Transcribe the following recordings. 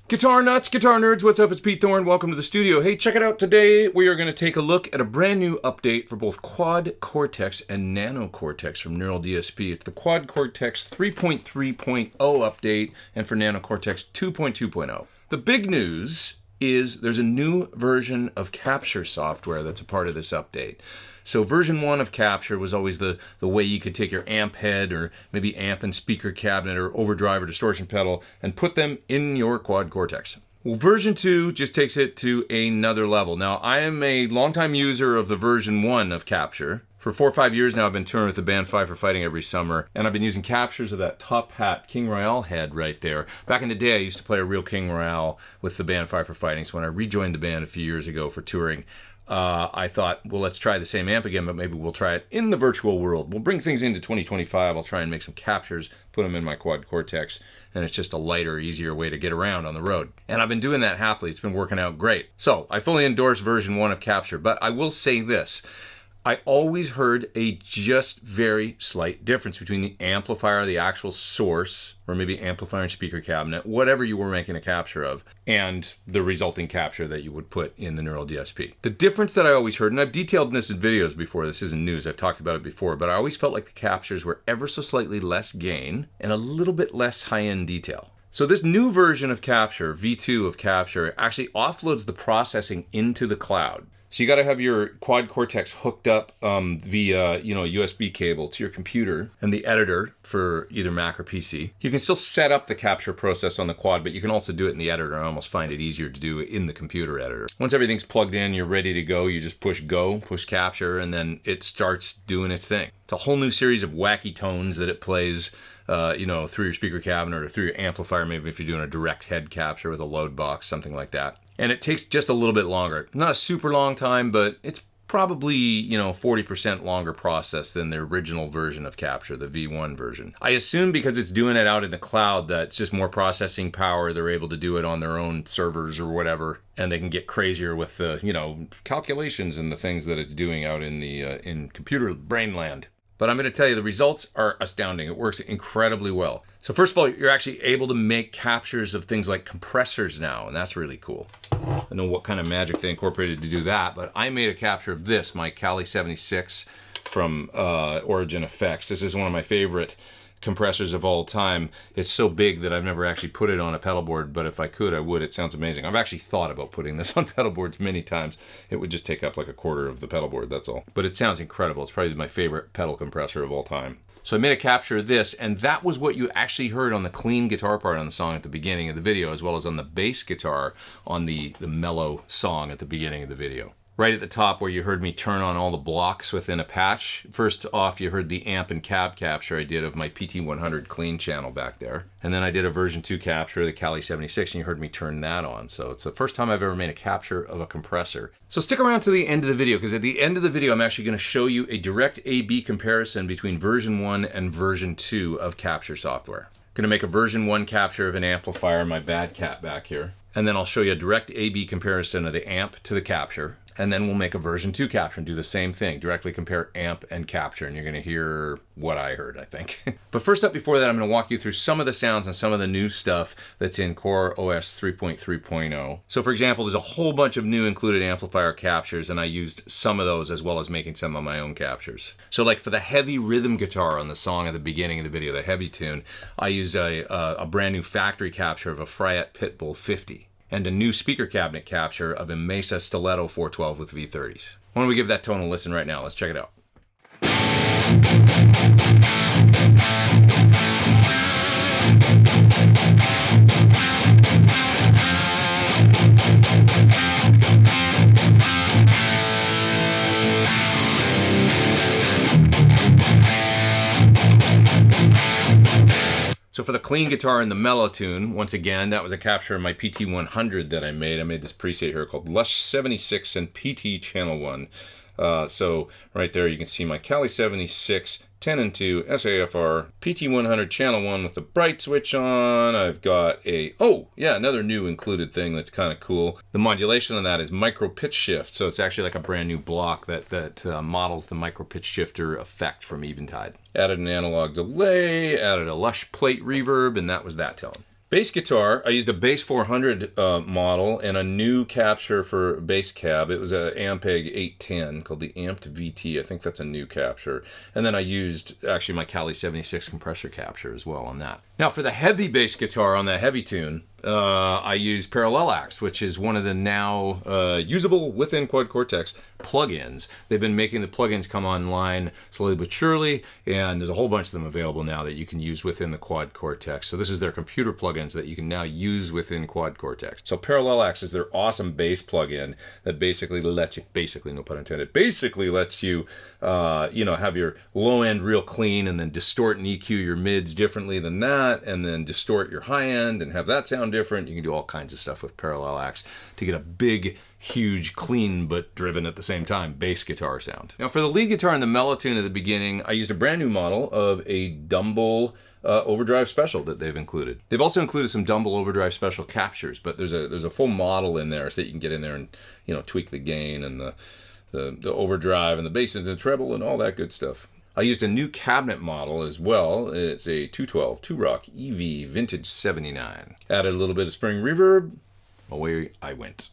Guitar nuts, guitar nerds, what's up? It's Pete Thorne. Welcome to the studio. Hey, check it out. Today we are going to take a look at a brand new update for both Quad Cortex and Nano Cortex from Neural DSP. It's the Quad Cortex 3.3.0 update and for Nano Cortex 2.2.0. The big news is there's a new version of capture software that's a part of this update. So version 1 of capture was always the way you could take your amp head or maybe amp and speaker cabinet or overdrive or distortion pedal and put them in your Quad Cortex. Well, version 2 just takes it to another level. Now, I am a longtime user of the version 1 of capture. For 4 or 5 years now, I've been touring with the band Five for Fighting every summer, and I've been using captures of that top hat King Royale head right there. Back in the day, I used to play a real King Royale with the band Five for Fighting, so when I rejoined the band a few years ago for touring, I thought, well, let's try the same amp again, but maybe we'll try it in the virtual world. We'll bring things into 2025. I'll try and make some captures, put them in my Quad Cortex, and it's just a lighter, easier way to get around on the road. And I've been doing that happily. It's been working out great. So I fully endorse version 1 of capture, but I will say this. I always heard a just very slight difference between the amplifier, the actual source, or maybe amplifier and speaker cabinet, whatever you were making a capture of, and the resulting capture that you would put in the Neural DSP. The difference that I always heard, and I've detailed this in videos before, this isn't news, I've talked about it before, but I always felt like the captures were ever so slightly less gain and a little bit less high-end detail. So this new version of capture, V2 of capture, actually offloads the processing into the cloud. So you got to have your Quad Cortex hooked up via, USB cable to your computer and the editor for either Mac or PC. You can still set up the capture process on the Quad, but you can also do it in the editor. I almost find it easier to do it in the computer editor. Once everything's plugged in, you're ready to go. You just push go, push capture, and then it starts doing its thing. It's a whole new series of wacky tones that it plays through your speaker cabinet or through your amplifier, maybe if you're doing a direct head capture with a load box, something like that. And it takes just a little bit longer. Not a super long time, but it's probably, 40% longer process than the original version of capture, the V1 version. I assume because it's doing it out in the cloud that it's just more processing power. They're able to do it on their own servers or whatever, and they can get crazier with the, calculations and the things that it's doing out in the in computer brain land. But I'm going to tell you, the results are astounding. It works incredibly well. So first of all, you're actually able to make captures of things like compressors now, and that's really cool. I don't know what kind of magic they incorporated to do that, but I made a capture of this, my Cali 76 from Origin Effects. This is one of my favorite compressors of all time. It's so big that I've never actually put it on a pedal board, but if I could, I would. It sounds amazing. I've actually thought about putting this on pedal boards many times. It would just take up like a quarter of the pedal board, that's all. But it sounds incredible. It's probably my favorite pedal compressor of all time. So I made a capture of this, and that was what you actually heard on the clean guitar part on the song at the beginning of the video, as well as on the bass guitar on the mellow song at the beginning of the video. right at the top where you heard me turn on all the blocks within a patch. First off, you heard the amp and cab capture I did of my PT100 clean channel back there. And then I did a version 2 capture of the Cali 76, and you heard me turn that on. So it's the first time I've ever made a capture of a compressor. So stick around to the end of the video, because at the end of the video, I'm actually going to show you a direct A/B comparison between version 1 and version 2 of capture software. Going to make a version 1 capture of an amplifier, my bad cat back here. And then I'll show you a direct A/B comparison of the amp to the capture. And then we'll make a version 2 capture and do the same thing. Directly compare amp and capture, and you're going to hear what I heard, I think. But first up, before that, I'm going to walk you through some of the sounds and some of the new stuff that's in CorOS 3.3.0. So for example, there's a whole bunch of new included amplifier captures, and I used some of those as well as making some of my own captures. So like for the heavy rhythm guitar on the song at the beginning of the video, the heavy tune, I used a brand new factory capture of a Fryette Pitbull 50. And a new speaker cabinet capture of a Mesa Stiletto 412 with V30s. Why don't we give that tone a listen right now? Let's check it out. So for the clean guitar and the mellow tune, once again, that was a capture of my PT100 that I made. I made this preset here called Lush 76 and PT Channel 1. So right there you can see my Cali 76, 10 and 2, SAFR, PT100 Channel 1 with the bright switch on. I've got another new included thing that's kind of cool. The modulation on that is micro pitch shift. So it's actually like a brand new block that models the micro pitch shifter effect from Eventide. Added an analog delay, added a Lush plate reverb, and that was that tone. Bass guitar, I used a Bass 400 model and a new capture for bass cab. It was a Ampeg 810 called the Amped VT. I think that's a new capture. And then I used actually my Cali 76 compressor capture as well on that. Now for the heavy bass guitar on the heavy tune, I use Parallel Axe, which is one of the now usable within Quad Cortex plugins. They've been making the plugins come online slowly but surely, and there's a whole bunch of them available now that you can use within the Quad Cortex. So this is their computer plugins that you can now use within Quad Cortex. So Parallel Axe is their awesome bass plugin that basically lets you, no pun intended, basically lets you, have your low end real clean and then distort and EQ your mids differently than that, and then distort your high end and have that sound different. You can do all kinds of stuff with Parallel Axe to get a big, huge, clean, but driven at the same time bass guitar sound. Now for the lead guitar and the mellow tune at the beginning, I used a brand new model of a Dumble overdrive special that they've included. They've also included some Dumble overdrive special captures, but there's a full model in there so that you can get in there and tweak the gain and the overdrive and the bass and the treble and all that good stuff. I used a new cabinet model as well. It's a 212 2-Rock EV Vintage 79. Added a little bit of spring reverb. Away I went.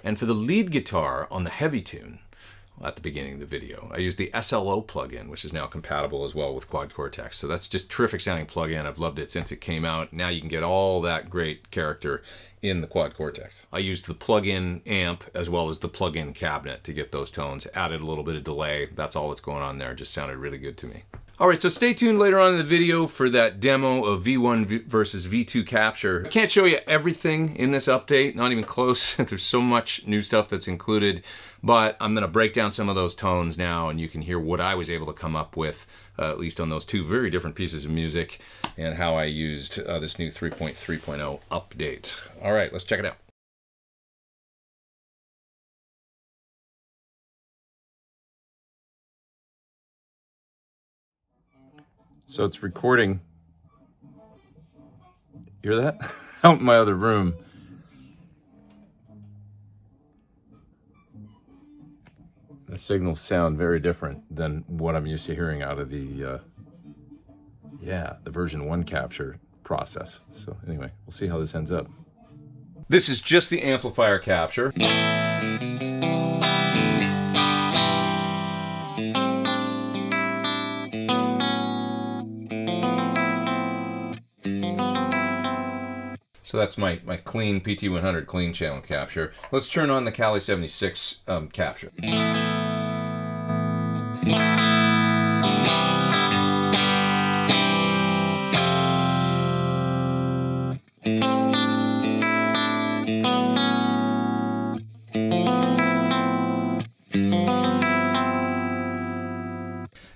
And for the lead guitar on the heavy tune, at the beginning of the video, I used the SLO plugin, which is now compatible as well with Quad Cortex. So that's just terrific sounding plugin. I've loved it since it came out. Now you can get all that great character in the Quad Cortex. I used the plug-in amp as well as the plug-in cabinet to get those tones. Added a little bit of delay. That's all that's going on there. It just sounded really good to me. All right, so stay tuned later on in the video for that demo of V1 versus V2 capture. I can't show you everything in this update, not even close. There's so much new stuff that's included, but I'm gonna break down some of those tones now and you can hear what I was able to come up with, at least on those two very different pieces of music, and how I used this new 3.3.0 update. All right, let's check it out. So it's recording. Hear that? Out in my other room. The signals sound very different than what I'm used to hearing out of the version 1 capture process. So anyway, we'll see how this ends up. This is just the amplifier capture. So that's my clean PT100 clean channel capture. Let's turn on the Cali 76 capture.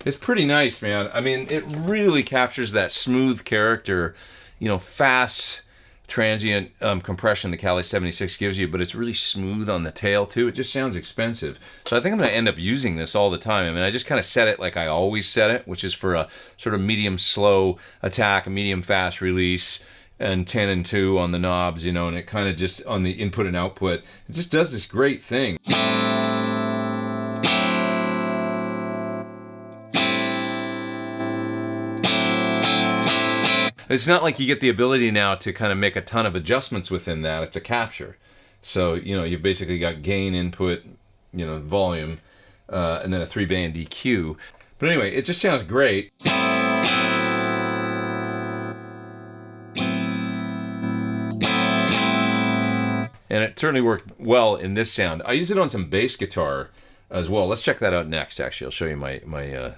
It's pretty nice, man. I mean, it really captures that smooth character, you know, fast transient compression the Kali 76 gives you, but it's really smooth on the tail too. It just sounds expensive. So I think I'm going to end up using this all the time. I mean, I just kind of set it like I always set it, which is for a sort of medium slow attack, a medium fast release, and 10 and 2 on the knobs, you know, and it kind of just on the input and output, it just does this great thing. It's not like you get the ability now to kind of make a ton of adjustments within that. It's a capture. So, you know, you've basically got gain, input, you know, volume, and then a 3-band EQ. But anyway, it just sounds great. And it certainly worked well in this sound. I use it on some bass guitar as well. Let's check that out next, actually. I'll show you my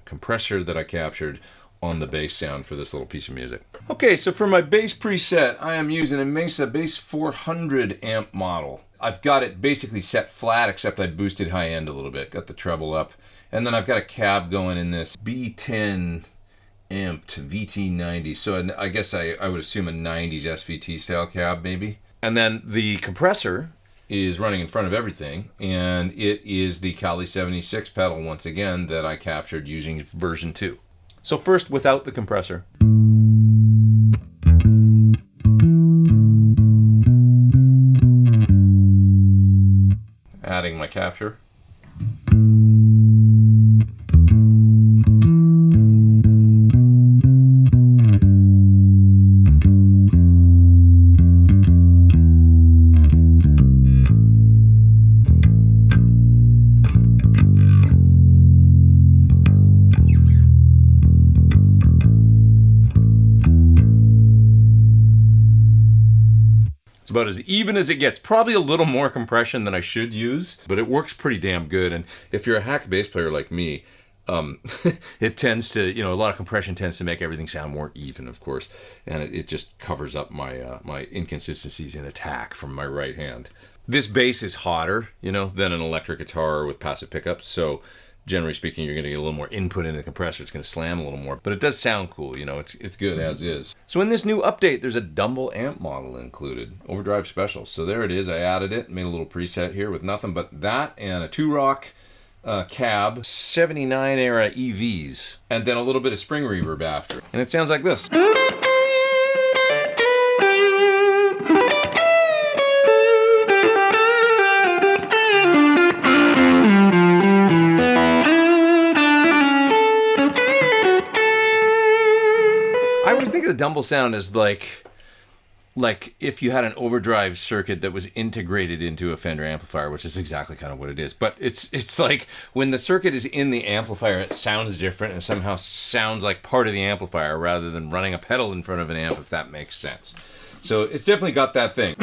compressor that I captured on the bass sound for this little piece of music. Okay, so for my bass preset, I am using a Mesa Bass 400 amp model. I've got it basically set flat, except I boosted high end a little bit, got the treble up. And then I've got a cab going in this B10 amped VT90. So I guess I would assume a 90s SVT style cab maybe. And then the compressor is running in front of everything, and it is the Kali 76 pedal once again that I captured using version 2. So first, without the compressor. Adding my capture. It's about as even as it gets. Probably a little more compression than I should use, but it works pretty damn good. And if you're a hack bass player like me, it tends to, you know, a lot of compression tends to make everything sound more even, of course. And it just covers up my my inconsistencies in attack from my right hand. This bass is hotter, you know, than an electric guitar with passive pickups. So generally speaking, you're going to get a little more input into the compressor. It's going to slam a little more, but it does sound cool. You know, it's good as is. So in this new update, there's a Dumble amp model included, overdrive special. So there it is. I added it, made a little preset here with nothing but that and a 2-rock cab, 79 era EVs, and then a little bit of spring reverb after. And it sounds like this. I always think of the Dumble sound as like if you had an overdrive circuit that was integrated into a Fender amplifier, which is exactly kind of what it is. But it's like when the circuit is in the amplifier, it sounds different and somehow sounds like part of the amplifier rather than running a pedal in front of an amp, if that makes sense. So it's definitely got that thing.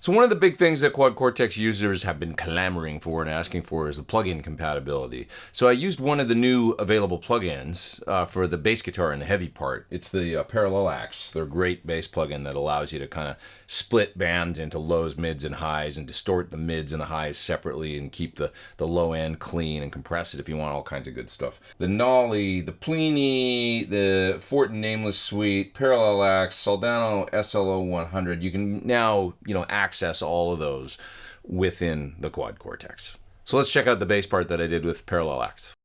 So one of the big things that Quad Cortex users have been clamoring for and asking for is the plug-in compatibility. So I used one of the new available plug-ins for the bass guitar and the heavy part. It's the Parallel Axe. They're a great bass plug-in that allows you to kind of split bands into lows, mids, and highs and distort the mids and the highs separately and keep the low end clean and compress it if you want all kinds of good stuff. The Nolly, the Plini, the Fortin Nameless Suite, Parallel Axe, Soldano SLO 100. You can now, you know, access all of those within the Quad Cortex. So let's check out the bass part that I did with Parallel Axe.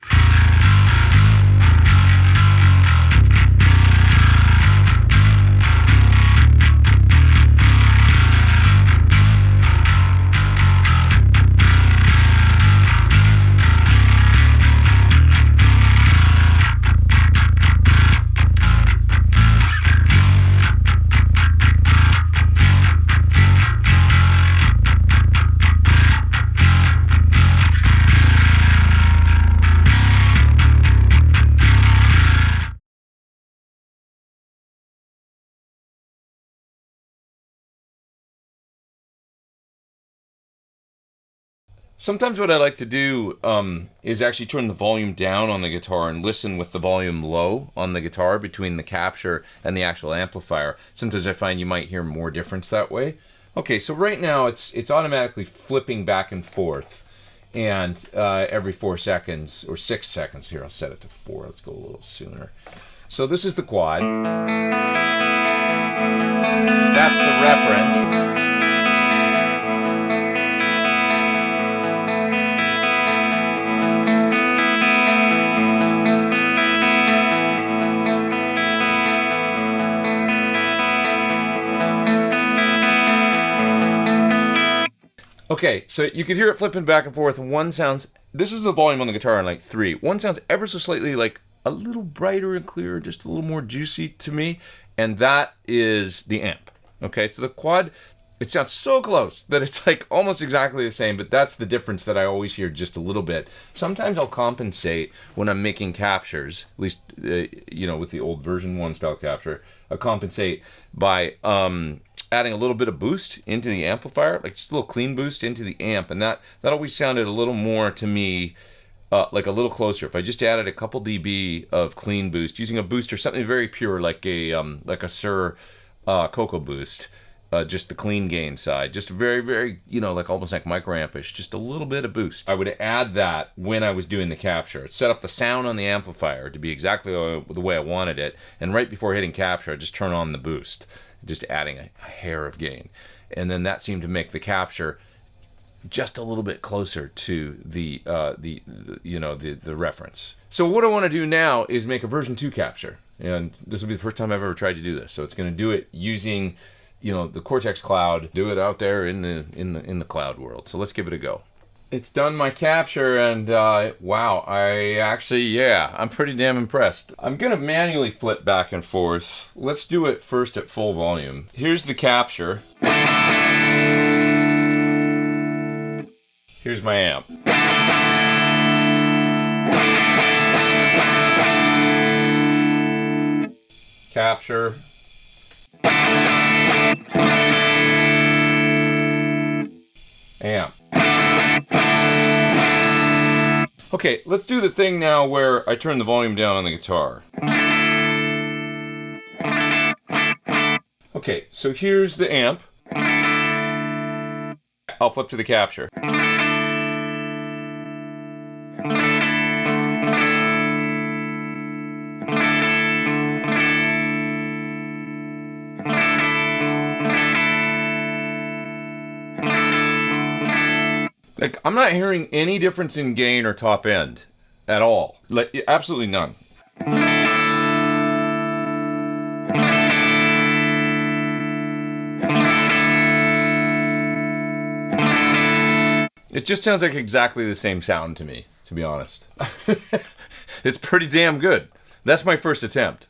Sometimes what I like to do is actually turn the volume down on the guitar and listen with the volume low on the guitar between the capture and the actual amplifier. Sometimes I find you might hear more difference that way. Okay, so right now it's automatically flipping back and forth, and every 4 seconds, or 6 seconds. Here, I'll set it to 4. Let's go a little sooner. So this is the quad. That's the reference. Okay, so you could hear it flipping back and forth. One sounds, this is the volume on the guitar on like 3. One sounds ever so slightly like a little brighter and clearer, just a little more juicy to me. And that is the amp. Okay, so the quad, it sounds so close that it's like almost exactly the same, but that's the difference that I always hear just a little bit. Sometimes I'll compensate when I'm making captures, at least, you know, with the old version 1 style capture, I'll compensate by adding a little bit of boost into the amplifier, like just a little clean boost into the amp, and that always sounded a little more to me like a little closer. If I just added a couple dB of clean boost using a booster, something very pure like a Sir Coco boost, just the clean gain side, just very, very, you know, like almost like microampish, just a little bit of boost. I would add that when I was doing the capture. I'd set up the sound on the amplifier to be exactly the way I wanted it, and right before hitting capture, I'd just turn on the boost, just adding a hair of gain, and then that seemed to make the capture just a little bit closer to the reference. So what I want to do now is make a version 2 capture, and this will be the first time I've ever tried to do this. So it's going to do it using, you know, the Cortex cloud. Do it out there in the cloud world. So let's give it a go. It's done my capture, and wow, I'm pretty damn impressed. I'm gonna manually flip back and forth. Let's do it first at full volume. Here's the capture. Here's my amp. Capture. Amp. Okay, let's do the thing now where I turn the volume down on the guitar. Okay, so here's the amp. I'll flip to the capture. Like, I'm not hearing any difference in gain or top end at all. Like, absolutely none. It just sounds like exactly the same sound to me, to be honest. It's pretty damn good. That's my first attempt.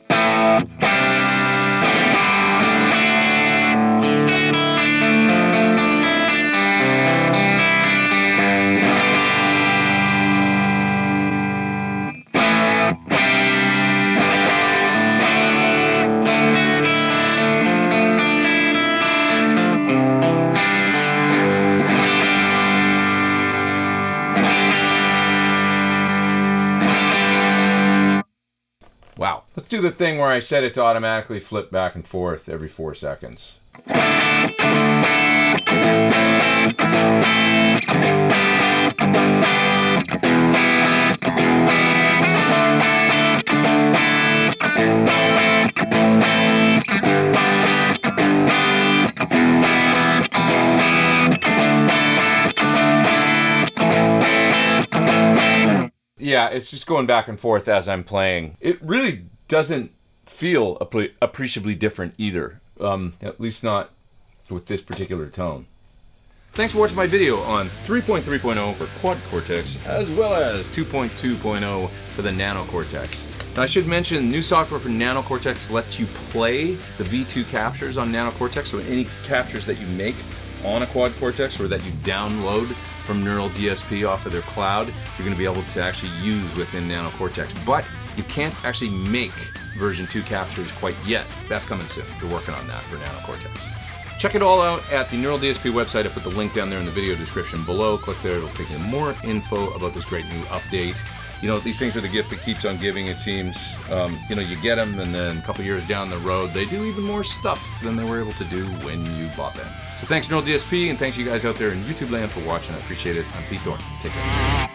Wow. Let's do the thing where I set it to automatically flip back and forth every 4 seconds. Yeah, it's just going back and forth as I'm playing. It really doesn't feel appreciably different either, at least not with this particular tone. Thanks for watching my video on 3.3.0 for Quad Cortex, as well as 2.2.0 for the Nano Cortex. Now, I should mention, new software for Nano Cortex lets you play the V2 captures on Nano Cortex, so any captures that you make on a Quad Cortex or that you download from Neural DSP off of their cloud, you're going to be able to actually use within Nano Cortex. But you can't actually make version 2 captures quite yet. That's coming soon. We're working on that for Nano Cortex. Check it all out at the Neural DSP website. I put the link down there in the video description below. Click there, it'll take you more info about this great new update. You know, these things are the gift that keeps on giving, it seems. You know, you get them, and then a couple years down the road, they do even more stuff than they were able to do when you bought them. So thanks, Neural DSP, and thanks you guys out there in YouTube land for watching. I appreciate it. I'm Pete Thorne. Take care.